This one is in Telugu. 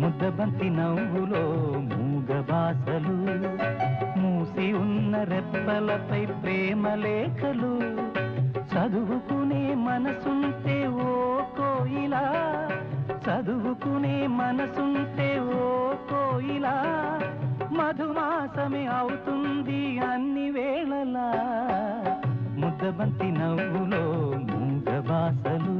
ముద్దబంతి నవ్వులో మూగ బాసలు మూసి ఉన్న రెప్పలపై ప్రేమ లేఖలు చదువుకునే మనసుంటే ఓ కోయిలా చదువుకునే మనసుంటే ఓ కోయిలా మధుమాసమే అవుతుంది అన్ని వేళలా ముద్దబంతి నవ్వులో మూగ బాసలు